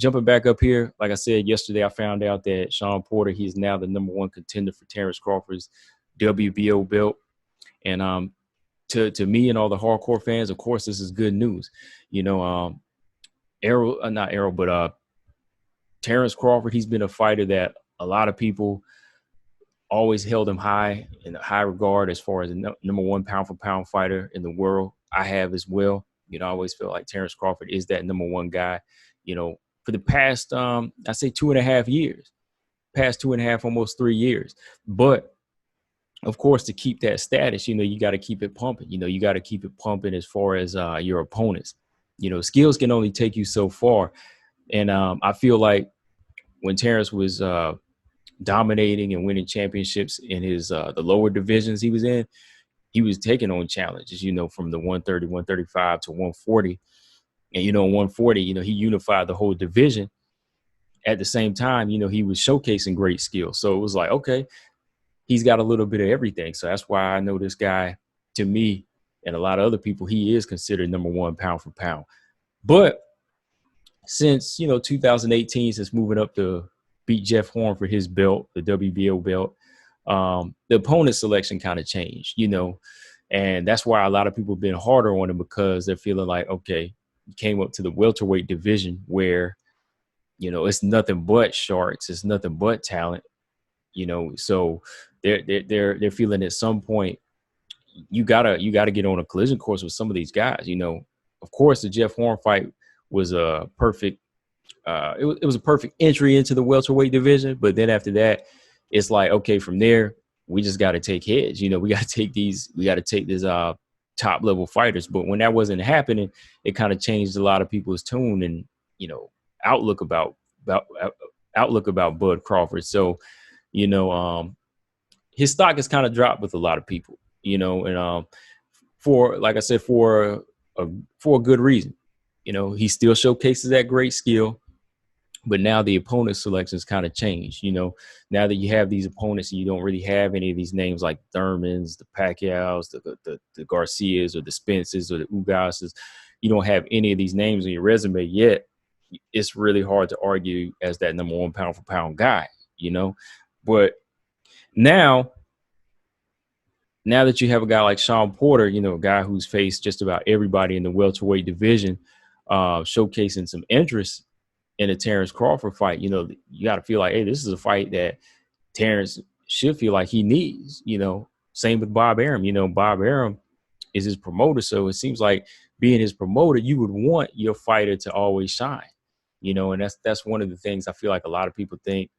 jumping back up here, like I said yesterday, I found out that Shawn Porter, he's now the #1 contender for Terence Crawford's WBO belt. And to me and all the hardcore fans, of course, this is good news. You know, Terence Crawford, he's been a fighter that a lot of people always held him high in high regard as far as the #1 pound for pound fighter in the world. I have as well. You know, I always feel like Terence Crawford is that #1 guy, you know, for the past, I say 2.5 years, past 2.5, almost 3 years. But of course, to keep that status, you know, you got to keep it pumping. You know, you got to keep it pumping as far as your opponents. You know, skills can only take you so far. And I feel like when Terence was dominating and winning championships in his the lower divisions he was in, he was taking on challenges, you know, from the 130, 135 to 140. And, you know, 140, you know, he unified the whole division. At the same time, you know, he was showcasing great skill. So it was like, okay, he's got a little bit of everything. So that's why I know this guy, to me and a lot of other people, he is considered #1 pound for pound. But since, you know, 2018, since moving up to beat Jeff Horn for his belt, the WBO belt, the opponent selection kind of changed, you know, and that's why a lot of people have been harder on him, because they're feeling like, okay, he came up to the welterweight division where, you know, it's nothing but sharks, it's nothing but talent, you know. So they're feeling at some point you gotta get on a collision course with some of these guys, you know. Of course, the Jeff Horn fight was a perfect it was a perfect entry into the welterweight division. But then after that, it's like, okay, from there, we just got to take heads. You know, we got to take these top level fighters. But when that wasn't happening, it kind of changed a lot of people's tune and, you know, outlook about Bud Crawford. So, you know, his stock has kind of dropped with a lot of people, you know, and for, like I said, for a good reason. You know, he still showcases that great skill, but now the opponent selections kind of changed. You know, now that you have these opponents and you don't really have any of these names like Thurmans, the Pacquiaos, the Garcias or the Spences or the Ugases, you don't have any of these names on your resume yet. It's really hard to argue as that #1 pound for pound guy, you know. But now that you have a guy like Shawn Porter, you know, a guy who's faced just about everybody in the welterweight division, showcasing some interest in a Terence Crawford fight, you know, you got to feel like, hey, this is a fight that Terence should feel like he needs, you know. Same with Bob Arum. You know, Bob Arum is his promoter. So it seems like, being his promoter, you would want your fighter to always shine, you know. And that's one of the things I feel like a lot of people think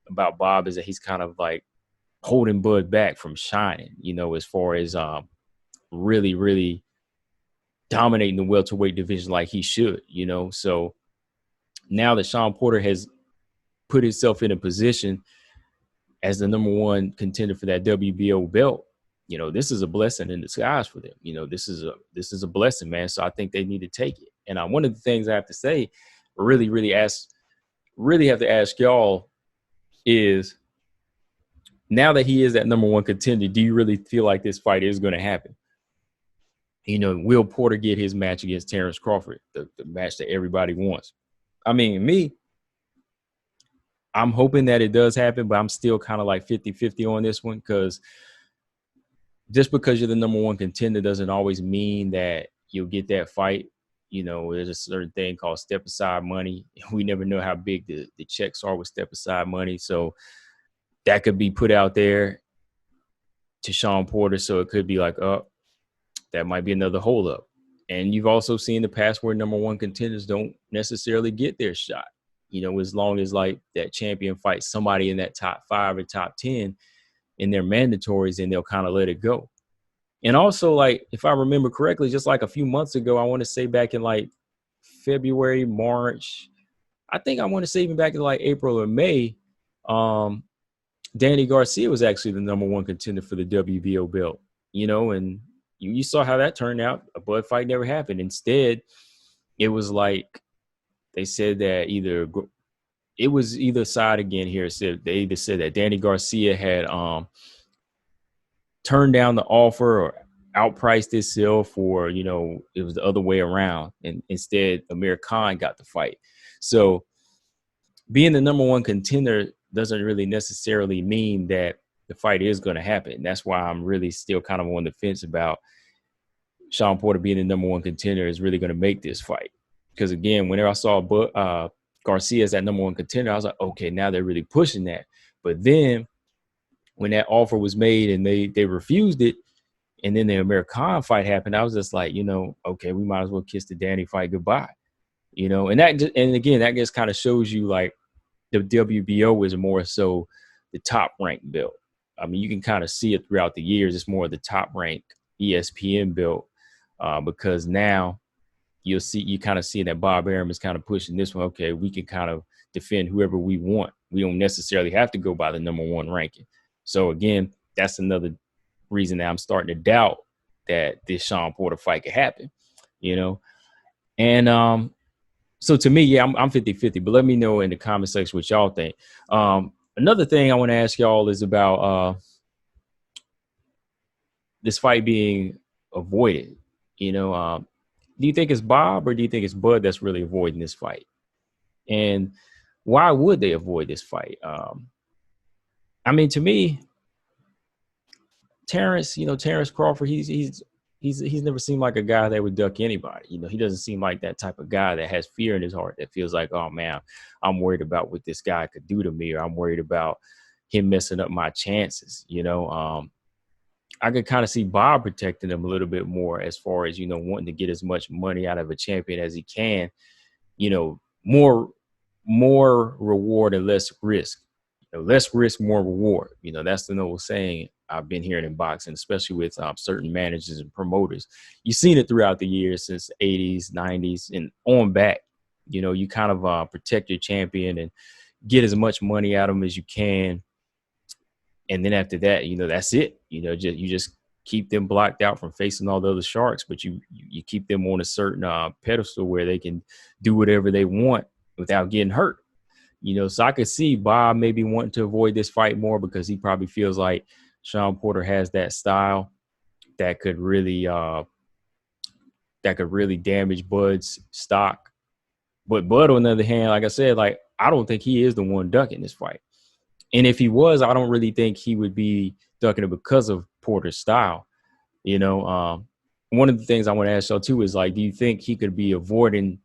about Bob, is that he's kind of like holding Bud back from shining, you know, as far as really, really dominating the welterweight division like he should, you know. So now that Shawn Porter has put himself in a position as the #1 contender for that WBO belt, you know, this is a blessing in disguise for them. You know, this is a blessing, man. So I think they need to take it. And one of the things I have to say, really have to ask y'all is, now that he is that #1 contender, do you really feel like this fight is going to happen? You know, will Porter get his match against Terence Crawford, the match that everybody wants? I mean, I'm hoping that it does happen, but I'm still kind of like 50-50 on this one, because just because you're the #1 contender doesn't always mean that you'll get that fight. You know, there's a certain thing called step aside money. We never know how big the checks are with step aside money. So that could be put out there to Shawn Porter. So it could be like, oh, that might be another holdup. And you've also seen the past where #1 contenders don't necessarily get their shot. You know, as long as like that champion fights somebody in that top 5 or top 10 in their mandatories, and they'll kind of let it go. And also, like, if I remember correctly, just like a few months ago, I want to say back in like February, March, I think I want to say even back in like April or May, Danny Garcia was actually the #1 contender for the WBO belt, you know, and you saw how that turned out. A Bud fight never happened. Instead, it was like, they said that it was either side again here. They either said that Danny Garcia had turned down the offer or outpriced himself, or, you know, it was the other way around. And instead, Amir Khan got the fight. So being the number one contender doesn't really necessarily mean that the fight is going to happen. That's why I'm really still kind of on the fence about Shawn Porter being the number one contender is really going to make this fight. Because again, whenever I saw Garcia as that number one contender, I was like, okay, now they're really pushing that. But then when that offer was made and they refused it, and then the Amir Khan fight happened, I was just like, okay, we might as well kiss the Danny fight goodbye. And again, that just kind of shows you like the WBO is more so the top ranked belt. I mean, you can kind of see it throughout the years. It's more of the top ranked ESPN belt because now you kind of see that Bob Arum is kind of pushing this one. Okay, we can kind of defend whoever we want. We don't necessarily have to go by the number one ranking. So again, that's another reason that I'm starting to doubt that this Shawn Porter fight could happen, And so to me, yeah, I'm 50-50, but let me know in the comment section what y'all think. Another thing I want to ask y'all is about this fight being avoided. Do you think it's Bob or do you think it's Bud that's really avoiding this fight? And why would they avoid this fight? I mean, to me, Terence Crawford, he's never seemed like a guy that would duck anybody. He doesn't seem like that type of guy that has fear in his heart, that feels like, oh man, I'm worried about what this guy could do to me, or I'm worried about him messing up my chances. I could kind of see Bob protecting him a little bit more as far as, wanting to get as much money out of a champion as he can, more reward and less risk. Less risk, more reward. That's the old saying I've been hearing in boxing, especially with certain managers and promoters. You've seen it throughout the years since the 80s, 90s, and on back. You kind of protect your champion and get as much money out of them as you can. And then after that, that's it. You just keep them blocked out from facing all the other sharks, but you keep them on a certain pedestal where they can do whatever they want without getting hurt. So I could see Bob maybe wanting to avoid this fight more because he probably feels like Shawn Porter has that style that could really damage Bud's stock. But Bud, on the other hand, like I said, like I don't think he is the one ducking this fight. And if he was, I don't really think he would be ducking it because of Porter's style. One of the things I want to ask y'all too is like, do you think he could be avoiding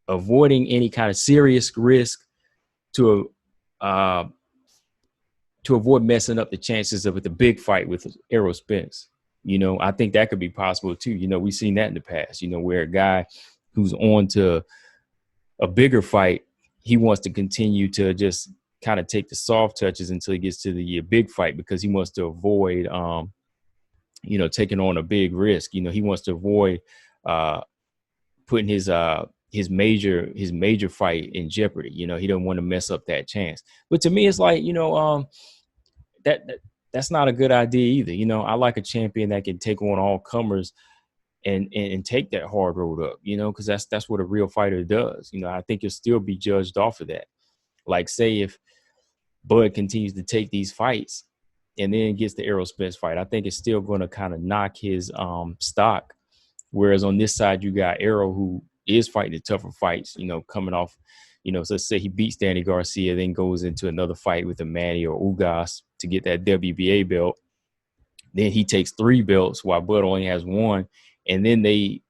any kind of serious risk to avoid messing up the chances of the big fight with Errol Spence? I think that could be possible too. We've seen that in the past, where a guy who's on to a bigger fight, he wants to continue to just kind of take the soft touches until he gets to the big fight because he wants to avoid, taking on a big risk. He wants to avoid putting his major fight in jeopardy. He don't want to mess up that chance. But to me, it's like, that's not a good idea either. I like a champion that can take on all comers and take that hard road up, because that's what a real fighter does. I think you'll still be judged off of that. Like, say if Bud continues to take these fights and then gets the Errol Spence fight, I think it's still going to kind of knock his stock. Whereas on this side, you got Errol, who is fighting the tougher fights, coming off, so let's say he beats Danny Garcia, then goes into another fight with a Manny or Ugas to get that WBA belt. Then he takes 3 belts while Bud only has 1. And then they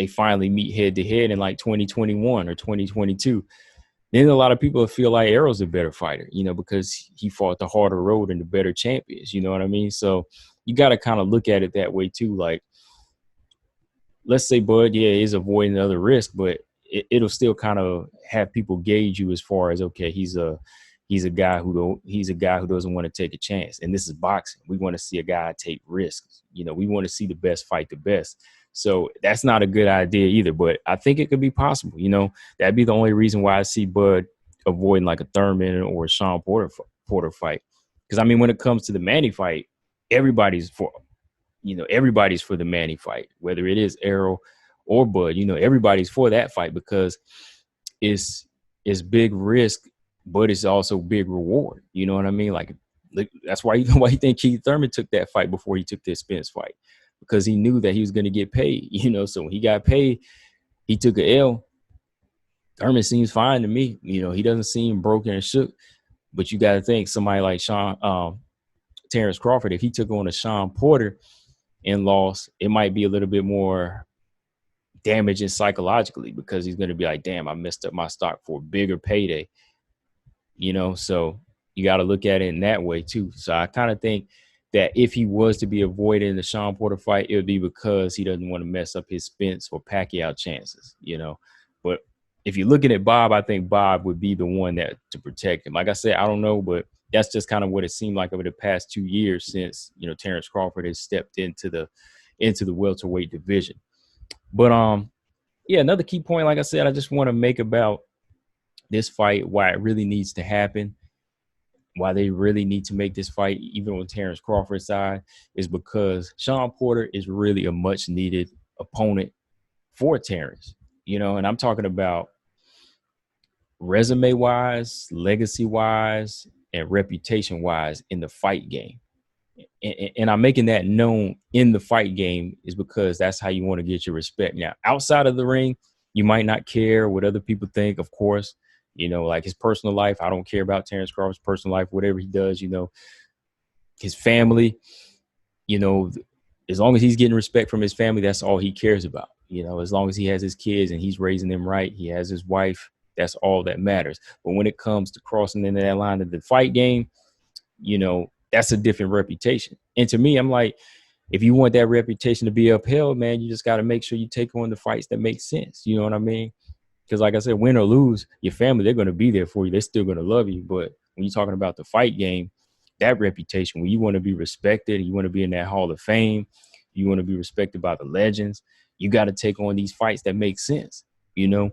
finally meet head to head in like 2021 or 2022. Then a lot of people feel like Errol's a better fighter, because he fought the harder road and the better champions. You know what I mean? So you got to kind of look at it that way too. Like, let's say Bud, is avoiding other risk, but it'll still kind of have people gauge you as far as, okay, he's a guy who doesn't want to take a chance. And this is boxing. We want to see a guy take risks. We want to see the best fight the best. So that's not a good idea either, but I think it could be possible. That'd be the only reason why I see Bud avoiding like a Thurman or a Shawn Porter fight. Because I mean, when it comes to the Manny fight, everybody's for the Manny fight, whether it is Errol or Bud. Everybody's for that fight because it's big risk, but it's also big reward. You know what I mean? Like, that's why you think Keith Thurman took that fight before he took the Spence fight, because he knew that he was going to get paid. So when he got paid, he took a L Thurman seems fine to me. You know, he doesn't seem broken and shook. But you got to think somebody like Terence Crawford, if he took on a Shawn Porter and lost, it might be a little bit more damaging psychologically, because he's going to be like, damn, I messed up my stock for a bigger payday. You know, so you got to look at it in that way too. So I kind of think that if he was to be avoiding the Shawn Porter fight, it would be because he doesn't want to mess up his Spence or Pacquiao chances, you know. But if you're looking at Bob, I think Bob would be the one that to protect him. Like I said, I don't know, but that's just kind of what it seemed like over the past 2 years since, you know, Terence Crawford has stepped into the welterweight division. But yeah, another key point, like I said, I just want to make about this fight, why it really needs to happen, why they really need to make this fight, even on Terence Crawford's side, is because Shawn Porter is really a much needed opponent for Terence, you know, and I'm talking about resume wise, legacy wise, and reputation wise in the fight game. And I'm making that known in the fight game is because that's how you want to get your respect. Now, outside of the ring, you might not care what other people think, of course. You know, like his personal life, I don't care about Terence Crawford's personal life, whatever he does, you know, his family, you know, as long as he's getting respect from his family, that's all he cares about. You know, as long as he has his kids and he's raising them right, he has his wife, that's all that matters. But when it comes to crossing into that line of the fight game, you know, that's a different reputation. And to me, I'm like, if you want that reputation to be upheld, man, you just got to make sure you take on the fights that make sense. You know what I mean? Because like I said, win or lose, your family, they're going to be there for you. They're still going to love you. But when you're talking about the fight game, that reputation, when you want to be respected, you want to be in that Hall of Fame, you want to be respected by the legends, you got to take on these fights that make sense, you know?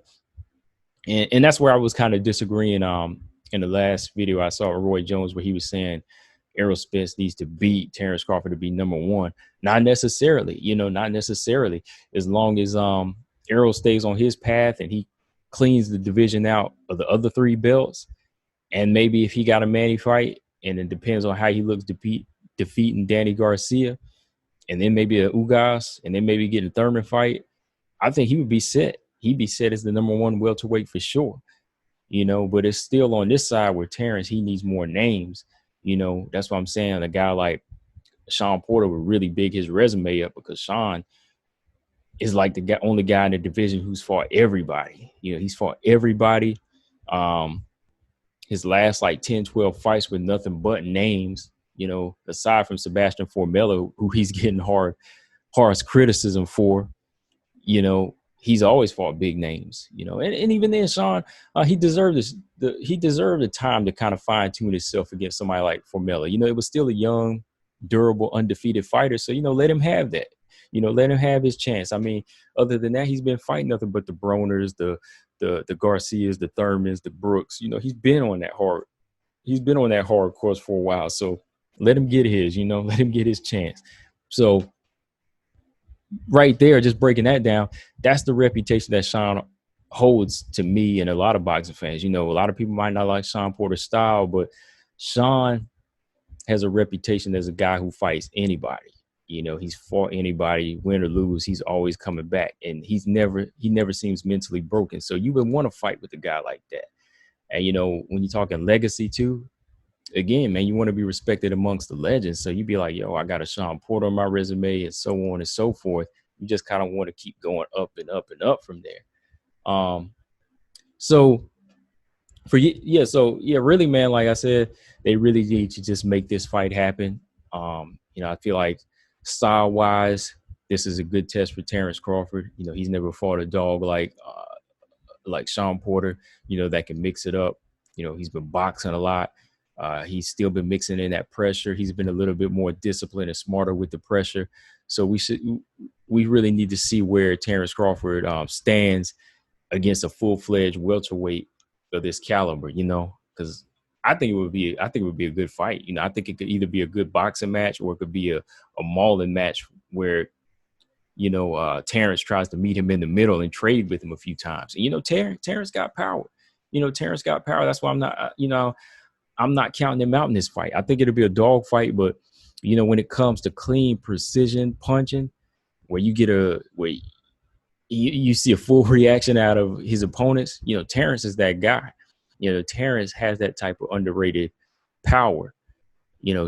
And that's where I was kind of disagreeing in the last video I saw of Roy Jones, where he was saying Errol Spence needs to beat Terence Crawford to be number one. Not necessarily, you know, not necessarily. As long as Errol stays on his path and he cleans the division out of the other 3 belts, and maybe if he got a Manny fight, and it depends on how he looks defeating Danny Garcia, and then maybe a Ugas, and then maybe getting a Thurman fight, I think he would be set. He'd be set as the number 1 welterweight for sure. You know, but it's still on this side where Terence, he needs more names. You know, that's what I'm saying. A guy like Shawn Porter would really big his resume up, because Shawn is like the only guy in the division who's fought everybody. You know, he's fought everybody. His last like 10, 12 fights with nothing but names, you know, aside from Sebastian Formella, who he's getting harsh criticism for, you know, he's always fought big names, you know, and even then, Shawn, he deserved this. He deserved the time to kind of fine tune himself against somebody like Formella. You know, it was still a young, durable, undefeated fighter. So, you know, let him have that. You know, let him have his chance. I mean, other than that, he's been fighting nothing but the Broners, the Garcias, the Thurmans, the Brooks. You know, he's been on that hard course for a while. So let him get his. You know, let him get his chance. So right there, just breaking that down, that's the reputation that Shawn holds to me and a lot of boxing fans. You know, a lot of people might not like Shawn Porter's style, but Shawn has a reputation as a guy who fights anybody. You know, he's fought anybody, win or lose, he's always coming back, and he never seems mentally broken. So you would want to fight with a guy like that. And, you know, when you're talking legacy too, again, man, you want to be respected amongst the legends. So you'd be like, yo, I got a Shawn Porter on my resume, and so on and so forth. You just kind of want to keep going up and up and up from there. So really, man, like I said, they really need to just make this fight happen. You know, I feel like style wise, this is a good test for Terence Crawford. You know, he's never fought a dog like Shawn Porter, you know, that can mix it up. You know, he's been boxing a lot. He's still been mixing in that pressure. He's been a little bit more disciplined and smarter with the pressure. So we really need to see where Terence Crawford stands against a full-fledged welterweight of this caliber, you know, because I think it would be a good fight. You know, I think it could either be a good boxing match, or it could be a mauling match where, you know, Terence tries to meet him in the middle and trade with him a few times. And, you know, Terence got power. You know, Terence got power. That's why I'm not counting him out in this fight. I think it'll be a dog fight, but, you know, when it comes to clean precision punching, where you see a full reaction out of his opponents. Terence is that guy. Terence has that type of underrated power.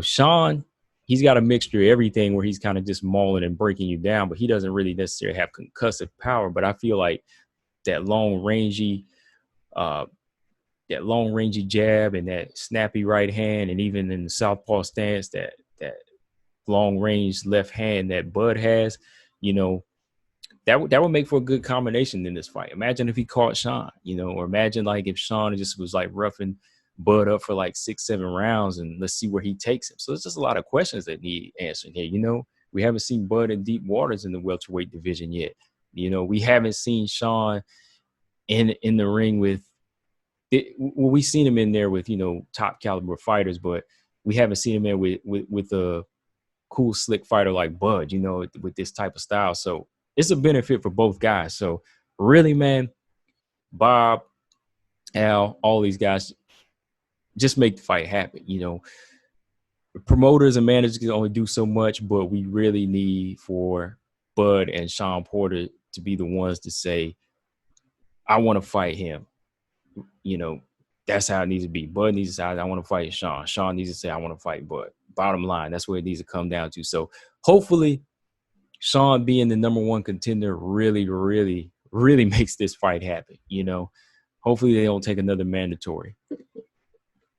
Shawn, he's got a mixture of everything where he's kind of just mauling and breaking you down, but he doesn't really necessarily have concussive power. But I feel like that long rangy, uh, jab and that snappy right hand, and even in the southpaw stance, that long range left hand that Bud has, you know, that would make for a good combination in this fight. Imagine if he caught Shawn, or imagine like if Shawn just was like roughing Bud up for like 6-7 rounds, and let's see where he takes him. So it's just a lot of questions that need answering here. We haven't seen Bud in deep waters in the welterweight division yet. We haven't seen Shawn in the ring with we've seen him in there with top caliber fighters, but we haven't seen him in with a cool slick fighter like Bud, with this type of style. So it's a benefit for both guys. So really, man, Bob, Al, all these guys, just make the fight happen. Promoters and managers can only do so much, but we really need for Bud and Shawn Porter to be the ones to say, I want to fight him. That's how it needs to be. Bud needs to say, I want to fight Shawn. Shawn needs to say, I want to fight Bud. Bottom line, that's where it needs to come down to. So hopefully Shawn being the number one contender really, really, really makes this fight happen. Hopefully they don't take another mandatory.